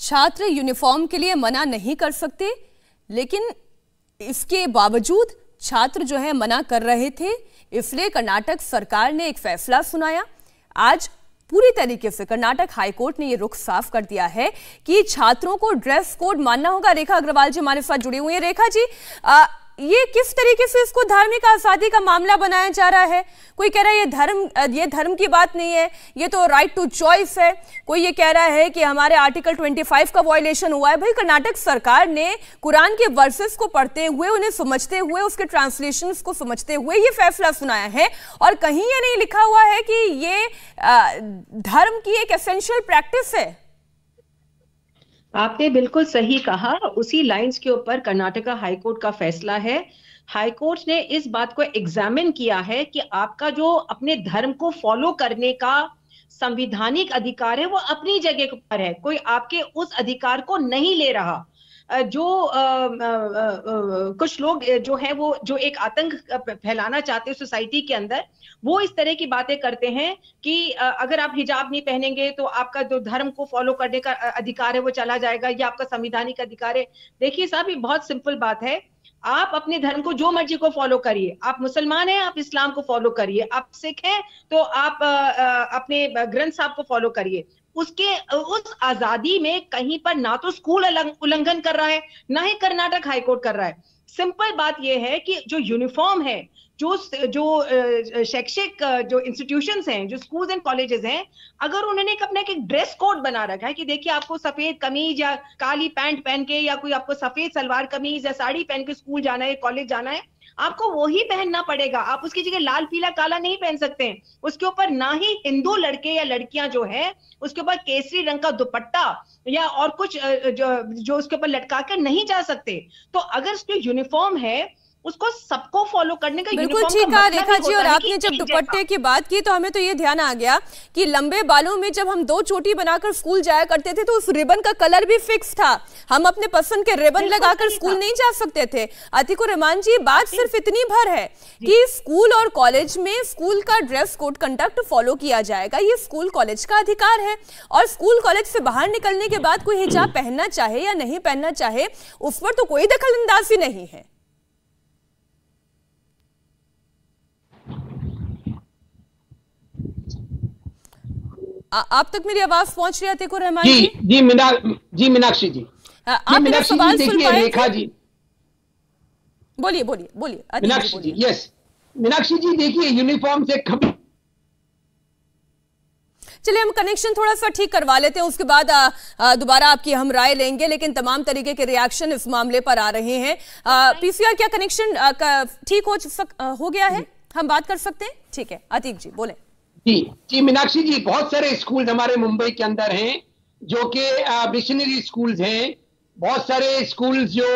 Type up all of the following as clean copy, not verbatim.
छात्र यूनिफॉर्म के लिए मना नहीं कर सकते, लेकिन इसके बावजूद छात्र जो है मना कर रहे थे, इसलिए कर्नाटक सरकार ने एक फैसला सुनाया। आज पूरी तरीके से कर्नाटक हाईकोर्ट ने ये रुख साफ कर दिया है कि छात्रों को ड्रेस कोड मानना होगा। रेखा अग्रवाल जी हमारे साथ जुड़ी हुई है। रेखा जी, ये किस तरीके से इसको धार्मिक आजादी का मामला बनाया जा रहा है? कोई कह रहा है ये धर्म की बात नहीं है, ये तो राइट टू चॉइस है। कोई ये कह रहा है कि हमारे आर्टिकल 25 का वायलेशन हुआ है। भाई, कर्नाटक सरकार ने कुरान के वर्सेस को पढ़ते हुए, उन्हें समझते हुए, उसके ट्रांसलेशंस को समझते हुए ये फैसला सुनाया है, और कहीं ये नहीं लिखा हुआ है कि ये धर्म की एक एसेंशियल प्रैक्टिस है। आपने बिल्कुल सही कहा। उसी लाइंस के ऊपर कर्नाटका हाईकोर्ट का फैसला है। हाईकोर्ट ने इस बात को एग्जामिन किया है कि आपका जो अपने धर्म को फॉलो करने का संवैधानिक अधिकार है वो अपनी जगह पर है, कोई आपके उस अधिकार को नहीं ले रहा। जो कुछ लोग जो है वो जो एक आतंक फैलाना चाहते हैं सोसाइटी के अंदर, वो इस तरह की बातें करते हैं कि अगर आप हिजाब नहीं पहनेंगे तो आपका जो धर्म को फॉलो करने का अधिकार है वो चला जाएगा, या आपका संवैधानिक अधिकार है। देखिए साहब, ये बहुत सिंपल बात है। आप अपने धर्म को जो मर्जी को फॉलो करिए। आप मुसलमान हैं, आप इस्लाम को फॉलो करिए। आप सिख हैं तो आप अपने ग्रंथ साहब को फॉलो करिए। उसके उस आजादी में कहीं पर ना तो स्कूल उल्लंघन कर रहा है, ना ही कर्नाटक हाईकोर्ट कर रहा है। सिंपल बात यह है कि जो यूनिफॉर्म है, जो शैक्षिक जो इंस्टीट्यूशंस हैं, जो स्कूल्स एंड कॉलेजेस हैं, अगर उन्होंने अपना एक ड्रेस कोड बना रखा है कि देखिए आपको सफेद कमीज या काली पैंट पहन के, या कोई आपको सफेद सलवार कमीज या साड़ी पहन के स्कूल जाना है, कॉलेज जाना है, आपको वो ही पहनना पड़ेगा। आप उसकी जगह लाल पीला काला नहीं पहन सकते हैं। उसके ऊपर ना ही हिंदू लड़के या लड़कियां जो है उसके ऊपर केसरी रंग का दुपट्टा या और कुछ जो उसके ऊपर लटका कर नहीं जा सकते। तो अगर उसकी यूनिफॉर्म है, उसको सबको फॉलो करने का बिल्कुल ठीक है रेखा जी। और आपने जब दुपट्टे की बात की तो हमें तो ये ध्यान आ गया कि लंबे बालों में जब हम 2 चोटी बनाकर स्कूल जाया करते थे तो उस रिबन का कलर भी फिक्स था। हम अपने पसंद के रिबन लगाकर स्कूल नहीं जा सकते थे। अतिकुर रहमान जी, बात सिर्फ इतनी भर है कि स्कूल और कॉलेज में स्कूल का ड्रेस कोड कंडक्ट फॉलो किया जाएगा। ये स्कूल कॉलेज का अधिकार है, और स्कूल कॉलेज से बाहर निकलने के बाद कोई हिजाब पहनना चाहे या नहीं पहनना चाहे, उस पर तो कोई दखल अंदाजी नहीं है। आप तक मेरी आवाज पहुंच रही है अतिकुर रहमान जी? जी मीनाक्षी जी, आप मेरा सवाल सुन पाए? रेखा जी बोलिए मीनाक्षी जी। यस मीनाक्षी जी, देखिए यूनिफॉर्म से कभी, चलिए हम कनेक्शन थोड़ा सा ठीक करवा लेते हैं, उसके बाद दोबारा आपकी हम राय लेंगे। लेकिन तमाम तरीके के रिएक्शन इस मामले पर आ रहे हैं। पीसीआर, क्या कनेक्शन ठीक हो गया है? हम बात कर सकते हैं? ठीक है, अतीक जी बोले। जी मीनाक्षी जी, बहुत सारे स्कूल हमारे मुंबई के अंदर हैं जो कि मिशनरी स्कूल्स हैं। बहुत सारे स्कूल जो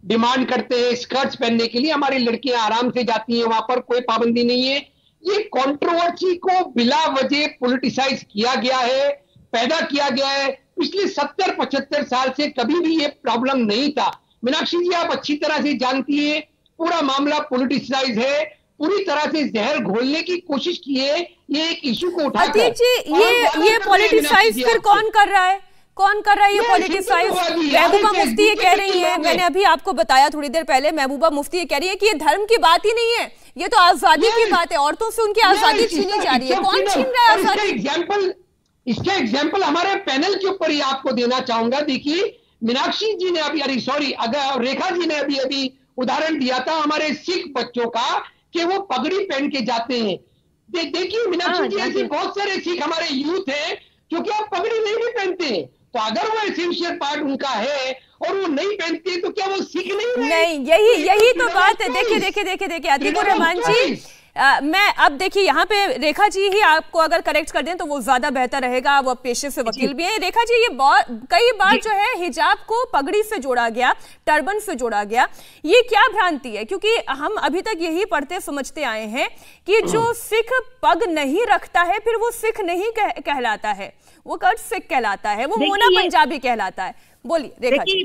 डिमांड करते हैं स्कर्ट्स पहनने के लिए, हमारी लड़कियां आराम से जाती हैं, वहां पर कोई पाबंदी नहीं है। ये कंट्रोवर्सी को बिला वजह पॉलिटिसाइज किया गया है, पैदा किया गया है। पिछले 70-75 साल से कभी भी ये प्रॉब्लम नहीं था। मीनाक्षी जी, आप अच्छी तरह से जानती है, पूरा मामला पॉलिटिसाइज है, पूरी तरह से जहर घोलने की कोशिश की है ये एक इशू को उठाकर। अतीक जी, ये पॉलिटिसाइज फिर कौन कर रहा है? कौन कर रहा है ये पॉलिटिसाइज? महबूबा मुफ्ती ये कह रही है, मैंने अभी आपको बताया थोड़ी देर पहले, महबूबा मुफ्ती ये कह रही है कि ये धर्म की बात ही नहीं है, ये तो आजादी की बात है। औरतों से उनकी आजादी छीनी जा रही है। कौन छीन रहा है आजादी? इसका एग्जाम्पल हमारे पैनल के ऊपर ही आपको देना चाहूंगा। देखिए मीनाक्षी जी ने अगर रेखा जी ने अभी उदाहरण दिया था हमारे सिख बच्चों का कि वो पगड़ी पहन के जाते हैं। देखिए मीनाक्षी जी, ऐसे बहुत सारे सिख हमारे यूथ हैं जो कि आप पगड़ी नहीं भी पहनते हैं। तो अगर वो एसेंशियल पार्ट उनका है और वो नहीं पहनते तो क्या वो सिख नहीं? यही तो बात है। देखिए अतिकुर रहमान जी, मैं अब देखिए यहाँ पे रेखा जी ही आपको अगर करेक्ट कर दें तो वो ज्यादा बेहतर रहेगा। वो पेशे से वकील भी हैं। रेखा जी, ये कई बार जो है हिजाब को पगड़ी से जोड़ा गया, टर्बन से जोड़ा गया, ये क्या भ्रांति है? क्योंकि हम अभी तक यही पढ़ते समझते आए हैं कि जो सिख पग नहीं रखता है फिर वो सिख नहीं कहलाता है, वो कट सिख कहलाता है, वो मोना पंजाबी कहलाता है। बोलिए रेखा जी।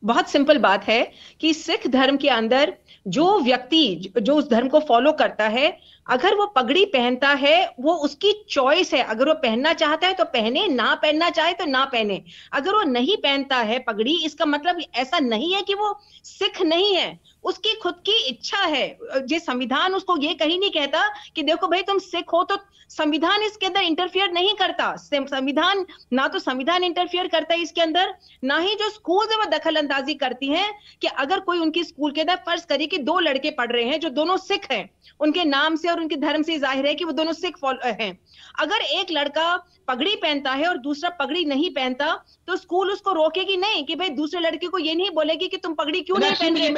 बहुत सिंपल बात है कि सिख धर्म के अंदर जो व्यक्ति जो उस धर्म को फॉलो करता है, अगर वो पगड़ी पहनता है वो उसकी चॉइस है, अगर वो पहनना चाहता है तो पहने, ना पहनना चाहे तो ना पहने। अगर वो नहीं पहनता है पगड़ी, इसका मतलब ऐसा नहीं है कि वो सिख नहीं है, उसकी खुद की इच्छा है। ये संविधान उसको ये कहीं नहीं कहता कि देखो भाई तुम सिख हो, तो संविधान इसके अंदर इंटरफियर नहीं करता। संविधान ना तो संविधान इंटरफियर करता है इसके अंदर, ना ही जो स्कूल है वो दखल अंदाजी करती हैं कि अगर कोई उनकी स्कूल के अंदर फर्ज करिए कि 2 लड़के पढ़ रहे हैं जो दोनों सिख हैं, उनके नाम से और उनके धर्म से जाहिर है कि वो दोनों सिख हैं। अगर एक लड़का पगड़ी पहनता है और दूसरा पगड़ी नहीं पहनता, तो स्कूल उसको रोकेगी नहीं कि भाई दूसरे लड़के को ये नहीं बोलेगी कि तुम पगड़ी क्यों नहीं पहन रहे,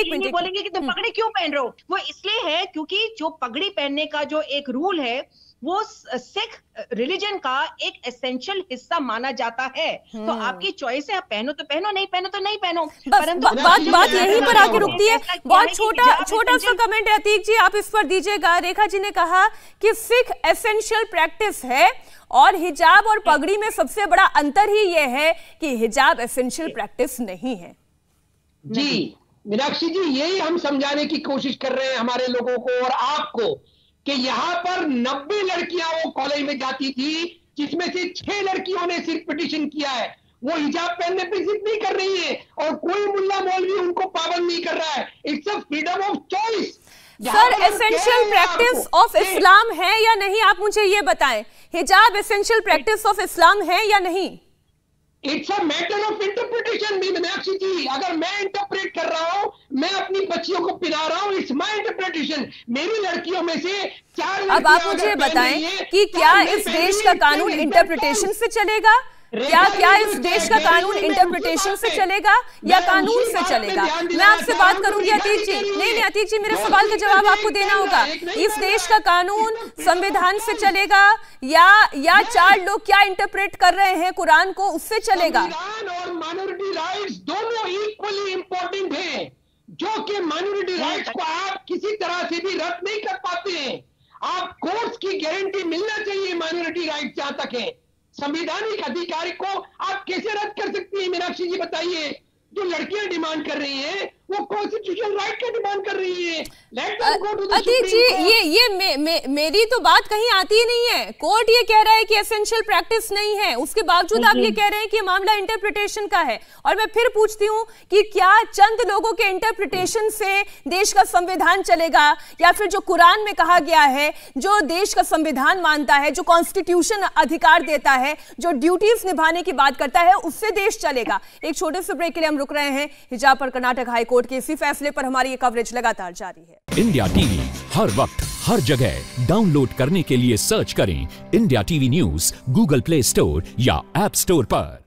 नहीं बोलेंगे कि तुम पगड़ी क्यों पहन रहे हो। वो इसलिए है क्योंकि जो पगड़ी पहनने का जो एक रूल है वो सिख रिलीजन का एक एसेंशियल हिस्सा माना जाता है। तो आपकी चॉइस है, आप पहनो तो पहनो, नहीं पहनो तो नहीं पहनो। परंतु बात यहीं पर आके रुकती है। बहुत छोटा सा कमेंट है अतीक जी, आप इस पर दीजिएगा। रेखा जी ने कहा कि सिख एसेंशियल प्रैक्टिस है और हिजाब और पगड़ी में सबसे बड़ा अंतर ही ये है कि हिजाब एसेंशियल प्रैक्टिस नहीं है। जी मीनाक्षी जी, यही हम समझाने की कोशिश कर रहे हैं हमारे लोगों को और आपको कि यहाँ पर 90 लड़कियां वो कॉलेज में जाती थी, जिसमें से 6 लड़कियों ने सिर्फ पिटीशन किया है। वो हिजाब पहनने पे जिद नहीं कर रही है और कोई मुल्ला मौलवी उनको पाबंद नहीं कर रहा है। It's a freedom of choice. Sir, essential practice of Islam है या नहीं, आप मुझे ये बताएं। हिजाब एसेंशियल प्रैक्टिस ऑफ इस्लाम है या नहीं? It's a matter of interpretation Meenakshi ji. अगर मैं इंटरप्रेट कर रहा हूं, मैं अपनी बच्चियों को पिला रहा हूं, इट्स माय इंटरप्रिटेशन। मेरी लड़कियों में से 4 अब आप मुझे बताएं कि क्या इस देश का कानून इंटरप्रिटेशन से चलेगा? क्या इस देश का कानून इंटरप्रिटेशन से चलेगा या कानून से चलेगा? मैं आपसे बात करूंगी अतीक जी। नहीं अतीक जी, मेरे सवाल का जवाब आपको देना होगा। इस देश का कानून संविधान से चलेगा या 4 लोग क्या इंटरप्रेट कर रहे हैं कुरान को, उससे चलेगा? संविधान और माइनॉरिटी राइट्स दोनों इक्वली इंपॉर्टेंट हैं, जो कि माइनॉरिटी राइट्स को आप किसी तरह से भी रद्द नहीं कर पाते हैं। आप कोर्ट्स की गारंटी मिलना चाहिए माइनॉरिटी राइट जहां तक है। संवैधानिक अधिकार को आप कैसे रद्द कर सकती हैं मीनाक्षी जी, बताइए। जो लड़कियां डिमांड कर रही हैं वो कॉन्स्टिट्यूशनल राइट का डिमांड कर रही है। अतीक जी, ये मेरी तो बात कहीं आती ही नहीं है। कोर्ट ये कह रहा है कि एसेंशियल प्रैक्टिस नहीं है, उसके बावजूद आप ये कह रहे हैं कि मामला इंटरप्रिटेशन का है। और मैं फिर पूछती हूँ कि क्या चंद लोगों के इंटरप्रिटेशन से देश का संविधान चलेगा, या फिर जो कुरान में कहा गया है, जो देश का संविधान मानता है, जो कॉन्स्टिट्यूशन अधिकार देता है, जो ड्यूटीज निभाने की बात करता है, उससे देश चलेगा? एक छोटे से ब्रेक के लिए हम रुक रहे हैं। हिजाब पर कर्नाटक हाईकोर्ट के इसी फैसले पर हमारी ये कवरेज लगातार जारी है। इंडिया टीवी हर वक्त हर जगह डाउनलोड करने के लिए सर्च करें India TV news Google play store या ऐप स्टोर पर।